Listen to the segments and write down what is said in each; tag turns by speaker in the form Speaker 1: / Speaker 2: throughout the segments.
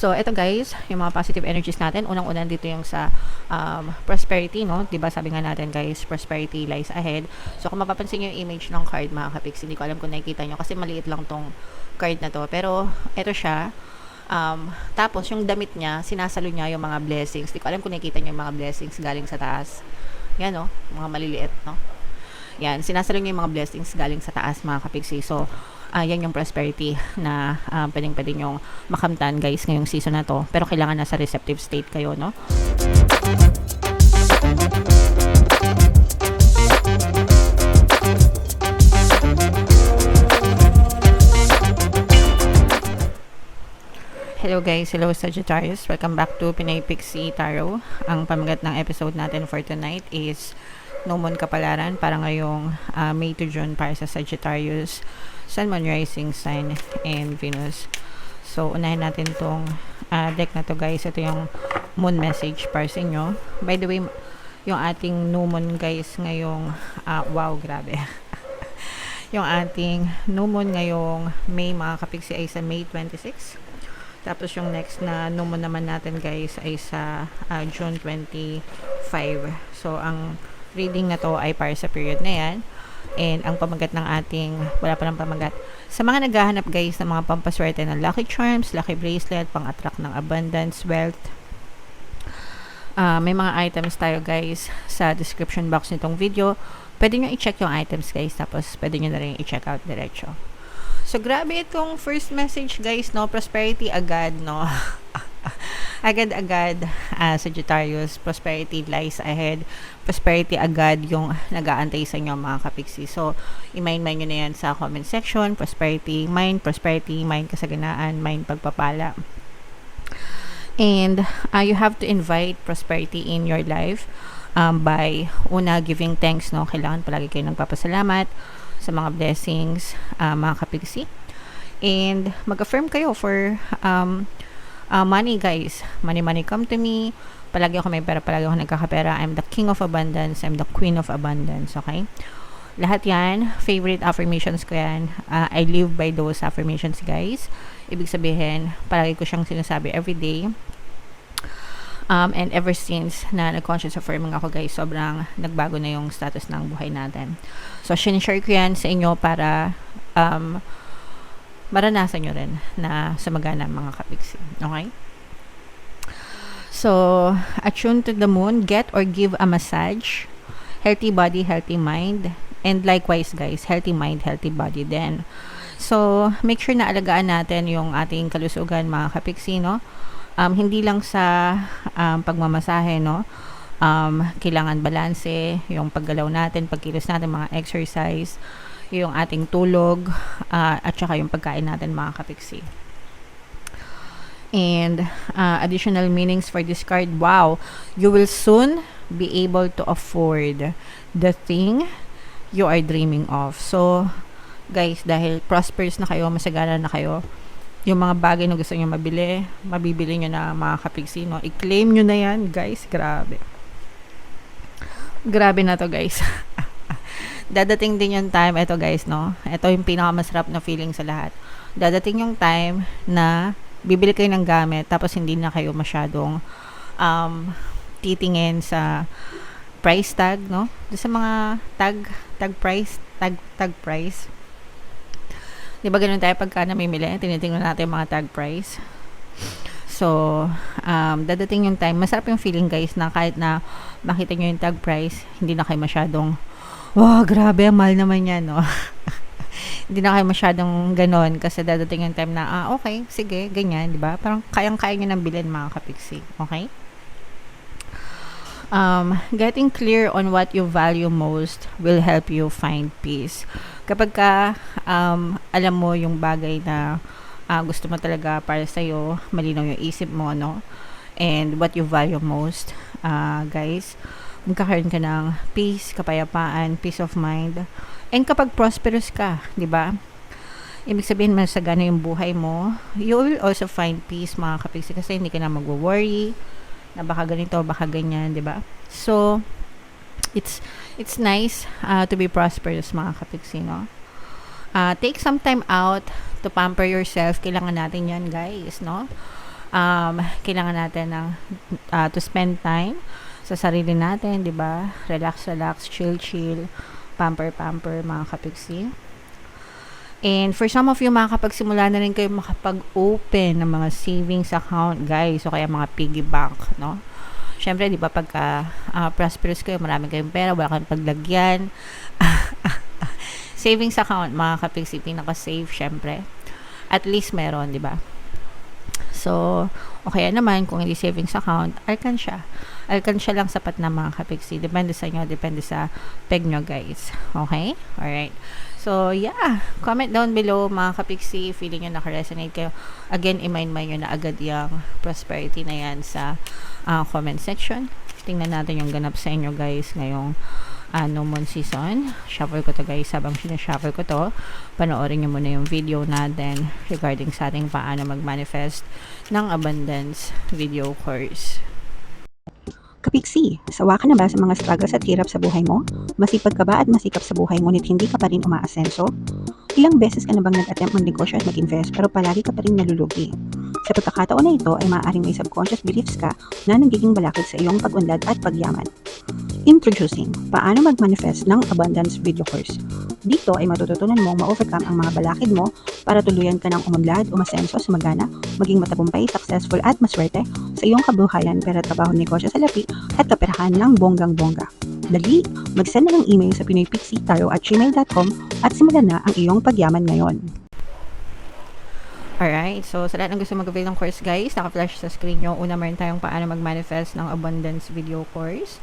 Speaker 1: So, eto guys, yung mga positive energies natin. Unang-unang dito yung sa prosperity, no? Diba sabi nga natin guys, prosperity lies ahead. So, kung mapapansin nyo yung image ng card mga kapiks, hindi ko alam kung nakikita nyo kasi maliit lang tong card na to. Pero, eto siya. Tapos, yung damit niya, sinasalo niya yung mga blessings. Hindi ko alam kung nakikita nyo yung mga blessings galing sa taas. Yan, no? Mga maliliit, no? Yan, sinasalo niya yung mga blessings galing sa taas mga kapiksi. So, yan yung prosperity na pwedeng-pwede nyong makamtan guys ngayong season na to. Pero kailangan nasa receptive state kayo, no? Hello guys, hello Sagittarius. Welcome back to Pinay Pixie Tarot. Ang pamagat ng episode natin for tonight is No Moon Kapalaran para ngayong May to June para sa Sagittarius, Sun, Moon, Rising Sign, and Venus. So, unahin natin tong deck na to guys. Ito yung Moon message para sa inyo. By the way, yung ating New Moon guys ngayong, wow, grabe. Yung ating New Moon ngayong May mga kapiksi ay sa May 26. Tapos yung next na New Moon naman natin guys ay sa June 25. So, ang reading na to ay para sa period na yan. And ang pamagat ng ating, wala pa ng pamagat. Sa mga naghahanap guys ng mga pampaswerte ng lucky charms, lucky bracelet, pang-attract ng abundance, wealth, may mga items tayo guys sa description box nitong video. Pwede nyo i-check yung items guys, tapos pwede nyo na rin i-check out diretso. So, grabe itong first message guys, no? Prosperity agad, no? Agad-agad, Sagittarius, prosperity lies ahead. Prosperity agad yung nag-aantay sa inyo mga kapiksi. So, i-mind nyo na yan sa comment section. Prosperity mind kasaganaan, mind pagpapala. And, you have to invite prosperity in your life by, una, giving thanks, no? Kailangan palagi kayo nagpapasalamat sa mga blessings, mga kapiksi. And, mag-affirm kayo for, money guys. Money come to me. Palagi ako may pera, palagi ako nagkakapera. I'm the king of abundance. I'm the queen of abundance. Okay? Lahat yan. Favorite affirmations ko yan. I live by those affirmations guys. Ibig sabihin, palagi ko siyang sinasabi everyday. And ever since na nag-conscious affirming ako guys, sobrang nagbago na yung status ng buhay natin. So, sinishare ko yan sa inyo para maranasan nyo rin na sumagana mga kapiksi. Okay? So, attune to the moon, get or give a massage. Healthy body, healthy mind. And likewise guys, healthy mind, healthy body din. So, make sure na alagaan natin yung ating kalusugan mga kapiksi, no? Hindi lang sa pagmamasahe, no? Kailangan balanse, yung paggalaw natin, pagkilos natin, mga exercise, yung ating tulog, at saka yung pagkain natin mga kapiksi. And additional meanings for this card, wow, you will soon be able to afford the thing you are dreaming of. So, guys, dahil prosperous na kayo, masagana na kayo, yung mga bagay na gusto nyo mabili, mabibili nyo na mga kapiksi, no? I-claim nyo na yan, guys. Grabe. Grabe na to, guys. Dadating din yung time, eto guys, no? Ito yung pinakamasarap na feeling sa lahat. Dadating yung time na bibili kayo ng gamit, tapos hindi na kayo masyadong titingin sa price tag, no? Sa mga tag price. Diba ganun tayo pagka namimili, tinitingnan natin yung mga tag price. So, dadating yung time, masarap yung feeling guys na kahit na makita nyo yung tag price, hindi na kayo masyadong, wow, grabe, mahal naman yan, no? Hindi na kayo masyadong ganon kasi dadating yung time na, okay, sige, ganyan, diba? Parang kayang-kaya nyo ng bilhin mga kapiksi, okay? Getting clear on what you value most will help you find peace. Kapag ka, alam mo yung bagay na gusto mo talaga para sa'yo, malinaw yung isip mo, no? And what you value most, guys, magkakaroon ka ng peace, kapayapaan, peace of mind. And kapag prosperous ka, di ba? Ibig sabihin, masagana yung buhay mo. You will also find peace, mga kapiksi, kasi hindi ka na mag-worry na baka ganito, baka ganyan, di ba? So, it's nice to be prosperous, mga kapiksi, no? Take some time out to pamper yourself. Kailangan natin yan, guys, no? kailangan natin ng to spend time sa sarili natin, di ba? Relax, chill, pamper, mga kapiksi. And for some of you, makakapagsimula na rin kayo makapag-open ng mga savings account, guys, o kaya mga piggy bank, no? Syempre, di ba, pagka prosperous kayo, marami kayong pera, wala kayong paglagyan. Savings account, mga kapiksi, pinaka-safe, syempre. At least meron, di ba? So, o kaya naman, kung hindi savings account, Alkansya. Alkansya lang sapat na, mga kapiksi. Depende sa inyo, depende sa peg nyo, guys. Okay? Alright. So, yeah. Comment down below, mga kapiksi, feeling nyo naka-resonate kayo. Again, i-mind nyo na agad yung prosperity na yan sa comment section. Tingnan natin yung ganap sa inyo, guys, ngayong no moon season. Shuffle ko to, guys. Habang sinashuffle ko to, panoorin nyo muna yung video natin regarding sa ating paano mag-manifest ng abundance video course.
Speaker 2: Kapiksi, sawa ka na ba sa mga struggles at hirap sa buhay mo? Masipag ka ba at masikap sa buhay ngunit hindi ka pa rin umaasenso? Ilang beses ka na bang nag-attempt mag-negosyo at mag-invest pero palagi ka pa rin nalulugi? Sa pagkakataon na ito ay maaaring may subconscious beliefs ka na nagiging balakid sa iyong pag-unlad at pagyaman. Introducing, paano mag-manifest ng abundance video course. Dito ay matututunan mong ma-overcome ang mga balakid mo para tuluyan ka ng umunlad, umasenso, sumagana, maging matagumpay, successful at maswerte sa iyong kabuhayan, pera, trabaho, negosyo, salapi at kaperahan ng bonggang-bongga. Dali, mag-send na ng email sa pinoypixie@gmail.com at simulan na ang iyong pagyaman ngayon.
Speaker 1: Alright, so sa lahat ng gusto mag-avail ng course, guys, naka-flash sa screen nyo. Una, meron tayong paano mag-manifest ng abundance video course.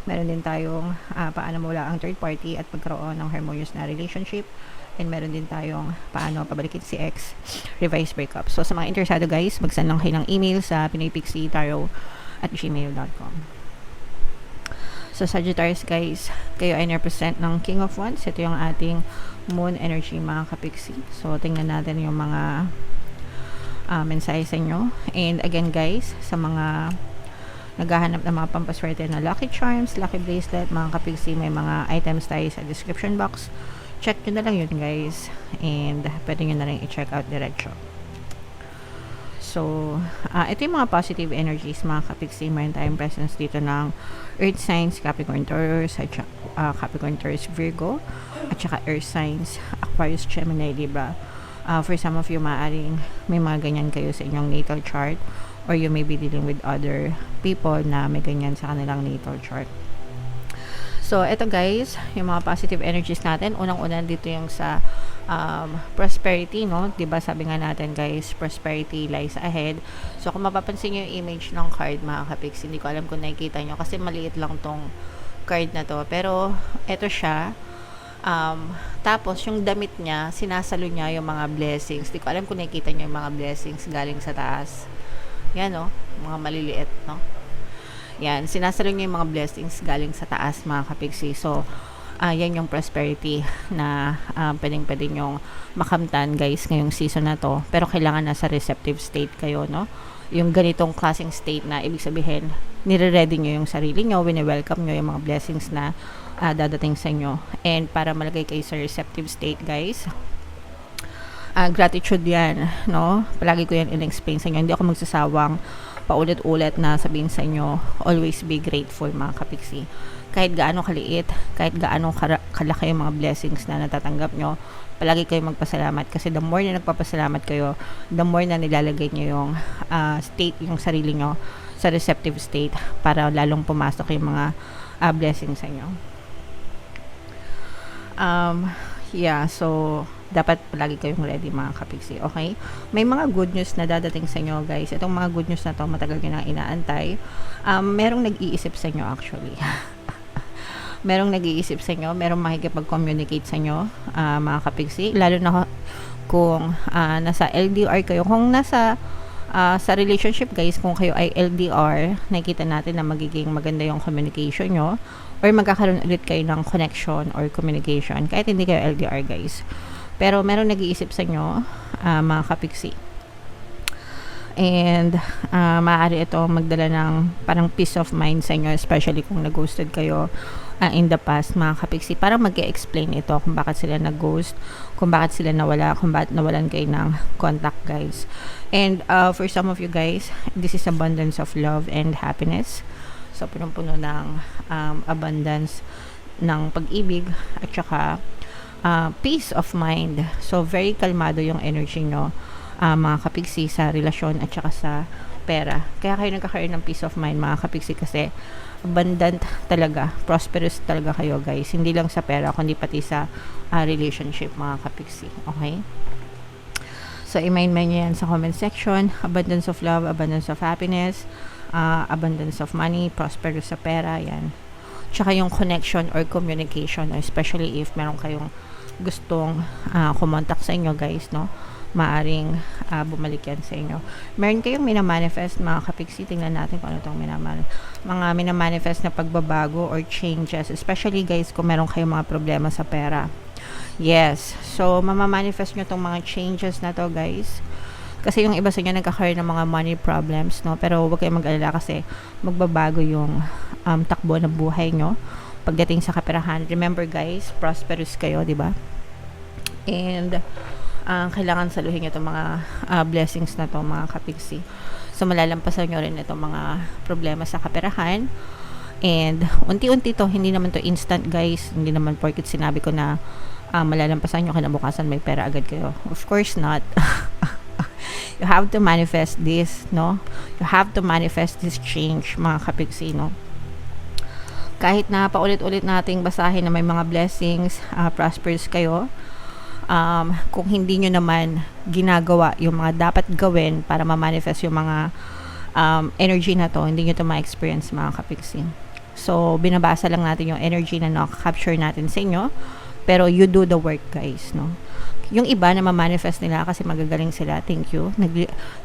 Speaker 1: Meron din tayong paano mawala ang third party at pagkaroon ng harmonious na relationship. And meron din tayong paano pabalikin si ex, revise breakup. So sa mga interesado, guys, mag-send lang kayo ng email sa pinoypixie@gmail.com. So Sagittarius, guys, kayo ay represent ng King of Wands. Ito yung ating moon energy, mga kapiksi. So tingnan natin yung mga mensahe sa inyo. And again, guys, sa mga naghahanap ng mga pampaswerte na lucky charms, lucky bracelet, mga kapiksi, may mga items tayo sa description box. Check nyo na lang yun, guys. And pwede nyo na rin i-check out diretso. So, ito yung mga positive energies, mga kapiksi. Mayroon tayong presence dito ng Earth signs, Capricorn Taurus, Capricorn Taurus, Virgo, at saka Earth signs, Aquarius, Gemini, Libra. For some of you, maaaring may mga ganyan kayo sa inyong natal chart, or you may be dealing with other people na may ganyan sa kanilang natal chart. So, ito, guys, yung mga positive energies natin. Unang-una dito yung sa prosperity, no? Diba sabi nga natin, guys, prosperity lies ahead. So, kung mapapansin nyo yung image ng card, mga kapix, hindi ko alam kung nakikita nyo kasi maliit lang tong card na to. Pero, ito siya. Tapos, yung damit niya, sinasalo niya yung mga blessings. Hindi ko alam kung nakikita nyo yung mga blessings galing sa taas. Yan, no? Mga maliliit, no? Yan, sinasalo niya yung mga blessings galing sa taas, mga kapiksi. So, yan yung prosperity na pwedeng-pwede nyong makamtan, guys, ngayong season na to. Pero kailangan nasa receptive state kayo, no? Yung ganitong klaseng state na, ibig sabihin, nire-ready nyo yung sarili nyo, wini-welcome nyo yung mga blessings na dadating sa inyo. And para malagay kayo sa receptive state, guys, gratitude yan, no? Palagi ko yan in-explain sa inyo. Hindi ako magsasawang paulit-ulit na sabihin sa inyo, always be grateful, mga kapiksi. Kahit gaano kaliit, kahit gaano kalaki yung mga blessings na natatanggap nyo, palagi kayo magpasalamat. Kasi the more na nagpapasalamat kayo, the more na nilalagay nyo yung state, yung sarili nyo sa receptive state para lalong pumasok yung mga blessings sa inyo. Yeah, so dapat palagi kayong ready, mga kapiksi, okay? May mga good news na dadating sa inyo, guys. Itong mga good news na to, matagal nyo nang inaantay. Merong nag-iisip sa inyo, actually. Merong nag-iisip sa inyo, merong makikipag-communicate sa inyo, mga kapiksi. Lalo na kung nasa LDR kayo. Kung nasa sa relationship, guys, kung kayo ay LDR, nakikita natin na magiging maganda yung communication nyo, or magkakaroon ulit kayo ng connection or communication, kahit hindi kayo LDR, guys. Pero meron nag-iisip sa inyo, mga kapiksi. And maaari ito magdala ng parang peace of mind sa inyo, especially kung nag-ghosted kayo in the past, mga kapiksi. Parang mag-explain ito kung bakit sila nag-ghost, kung bakit sila nawala, kung bakit nawalan kayo ng contact, guys. And for some of you guys, this is abundance of love and happiness. So, punong-puno ng abundance ng pag-ibig at saka peace of mind. So, very kalmado yung energy nyo, mga kapiksi, sa relasyon at saka sa pera. Kaya kayo nagkakaroon ng peace of mind, mga kapiksi, kasi abundant talaga, prosperous talaga kayo, guys. Hindi lang sa pera, kundi pati sa relationship, mga kapiksi. Okay? So, i-mind nyo yan sa comment section. Abundance of love, abundance of happiness, abundance of money, prosperous sa pera, yan. Tsaka yung connection or communication, especially if meron kayong gustong kumontak sa inyo, guys, no? Maaring bumalik yan sa inyo. Meron kayong minamanifest, mga kapiksi. Tingnan natin kung ano itong mga minamanifest na pagbabago or changes, especially, guys, kung meron kayong mga problema sa pera. Yes. So, mamamanifest nyo itong mga changes na to, guys. Kasi yung iba sa inyo nagkakaroon ng mga money problems, no? Pero huwag kayong mag-alala kasi magbabago yung takbo ng buhay nyo pagdating sa kaperahan. Remember, guys, prosperous kayo, di ba? And kailangan saluhin nyo itong mga blessings na to, mga kapiksi. So, malalampasan nyo rin itong mga problema sa kaperahan. And unti-unti to, hindi naman to instant, guys. Hindi naman porket sinabi ko na malalampasan nyo, kinabukasan may pera agad kayo. Of course not. You have to manifest this, no? You have to manifest this change, mga kapiksi, no? Kahit na paulit-ulit nating basahin na may mga blessings, prosperous kayo, kung hindi nyo naman ginagawa yung mga dapat gawin para ma-manifest yung mga energy na to, hindi nyo to ma-experience, mga kapiksi. So, binabasa lang natin yung energy na nakaka-capture natin sa inyo, pero you do the work, guys, no? Yung iba na ma-manifest nila kasi magagaling sila, thank you.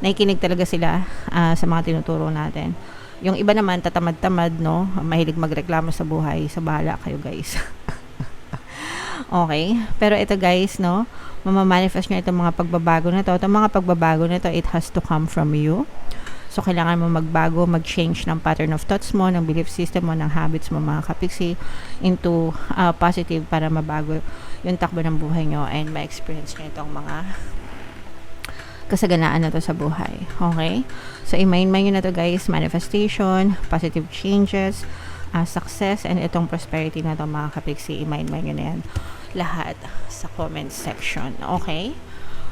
Speaker 1: Nakikinig talaga sila sa mga tinuturo natin. Yung iba naman, tatamad-tamad, no? Mahilig magreklamo sa buhay. Sa bahala kayo, guys. Okay? Pero ito, guys, no? Mamamanifest nyo itong mga pagbabago na to. Itong mga pagbabago na to, it has to come from you. So, kailangan mo magbago, mag-change ng pattern of thoughts mo, ng belief system mo, ng habits mo, mga kapiksi, into positive para mabago yung takbo ng buhay nyo and ma-experience nyo itong mga kasaganaan na to sa buhay. Okay? So, i-mind nyo na to, guys. Manifestation, positive changes, success, and itong prosperity na to, mga kapiksi. I-mind nyo na yan lahat sa comment section. Okay?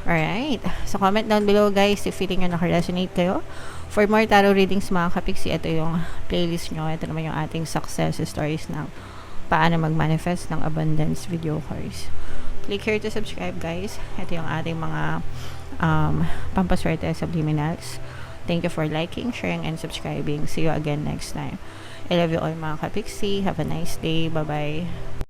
Speaker 1: Alright. So, comment down below, guys, if feeling nyo naka-resonate kayo. For more tarot readings, mga kapiksi, ito yung playlist nyo. Ito naman yung ating success stories ng paano mag-manifest ng abundance video course. Click here to subscribe, guys. Ito yung ating mga pampaswerte subliminals. Thank you for liking, sharing, and subscribing. See you again next time. I love you all, mga kapiksi. Have a nice day. Bye-bye.